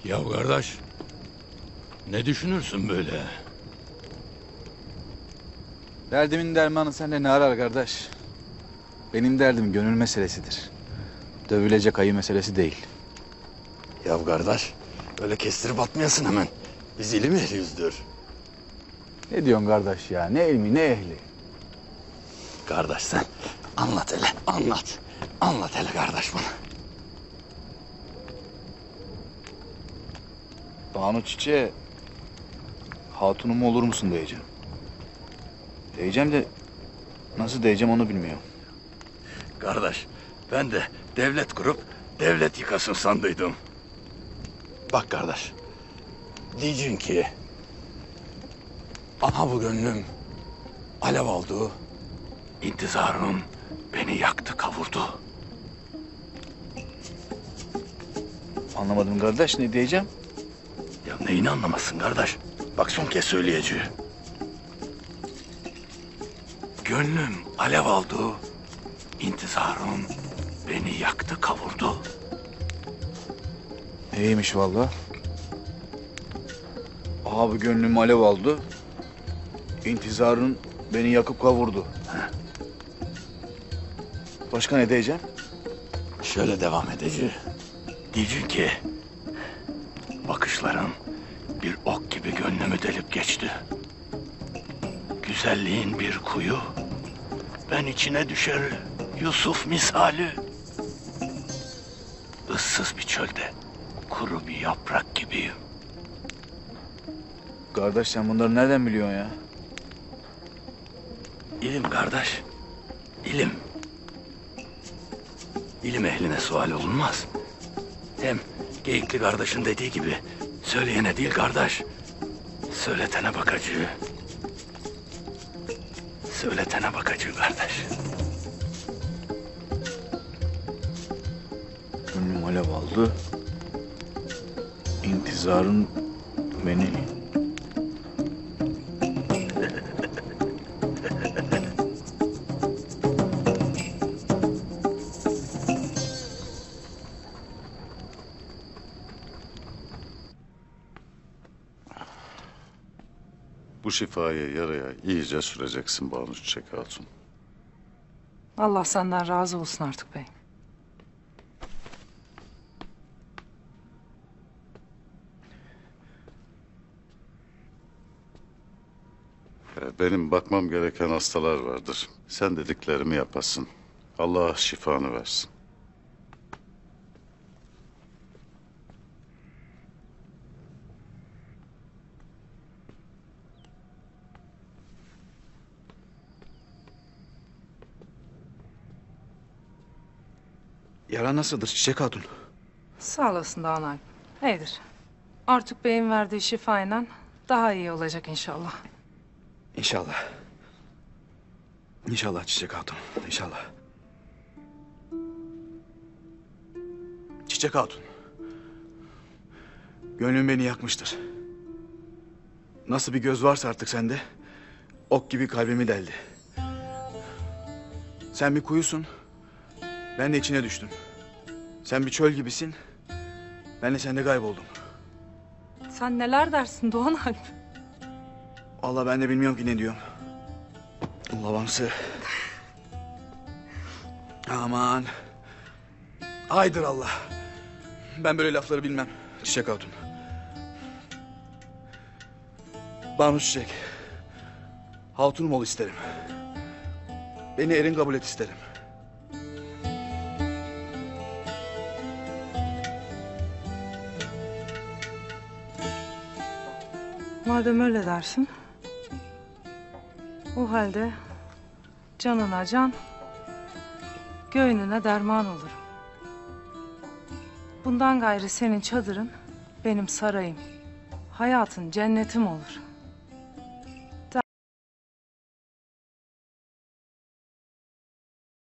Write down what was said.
Ya kardeş, ne düşünürsün böyle? Derdimin dermanı sende ne arar kardeş? Benim derdim gönül meselesidir. Dövülecek ayı meselesi değil. Ya kardeş, öyle kestirip atmayasın hemen. Biz ilim ehliyizdir. Ne diyorsun kardeş ya? Ne ilmi ne ehli? Kardeş sen anlat hele, anlat. Anlat hele kardeş bana. Banu Çiçek'e hatunum olur musun diyeceğim. Diyeceğim de nasıl diyeceğim onu bilmiyorum. Kardeş, ben de devlet kurup devlet yıkasın sandıydım. Bak kardeş, diyeceksin ki... Aha bu gönlüm alev oldu, intizarın beni yaktı kavurdu. Anlamadım kardeş, ne diyeceğim? Ya neyini anlamazsın kardeş? Bak son kez söyleyeceğim. Gönlüm alev oldu, intizarın beni yaktı kavurdu. İyiymiş vallahi. Abi gönlüm alev aldı. İntizarın beni yakıp kavurdu. Başka ne diyeceğim? Şöyle devam edeceğim. Diyeceğim ki... Bakışların bir ok gibi gönlümü delip geçti. Güzelliğin bir kuyu, ben içine düşer Yusuf misali. Issız bir çölde kuru bir yaprak gibiyim. Kardeş sen bunları nereden biliyorsun ya? İlim kardeş, ilim. İlim ehline sual olunmaz. Hem Geyikli kardeşin dediği gibi söyleyene değil kardeş, söyletene bakacı. Söyletene bakacı kardeş. Gönlüm alev aldı. İntizarın beni... Bu şifayı yaraya iyice süreceksin Banu Çiçek Hatun. Allah senden razı olsun artık bey. Benim bakmam gereken hastalar vardır. Sen dediklerimi yapasın. Allah şifanı versin. Yara nasıldır Çiçek Hatun? Sağ olasın Doğan Alp. İyidir. Artık beyin verdiği şifayla daha iyi olacak inşallah. İnşallah. İnşallah Çiçek Hatun, inşallah. Çiçek Hatun. Gönlün beni yakmıştır. Nasıl bir göz varsa artık sende, ok gibi kalbimi deldi. Sen bir kuyusun, ben de içine düştüm. Sen bir çöl gibisin, ben de sende kayboldum. Sen neler dersin Doğan Alp? Allah ben de bilmiyorum ki ne diyorum. Lavamsı. Aman. Haydır Allah. Ben böyle lafları bilmem Çiçek Hatun. Banu Çiçek. Hatunum ol isterim. Beni erin kabul et isterim. Madem öyle dersin... O halde canına can, göğnüne derman olur. Bundan gayrı senin çadırın benim sarayım, hayatın cennetim olur.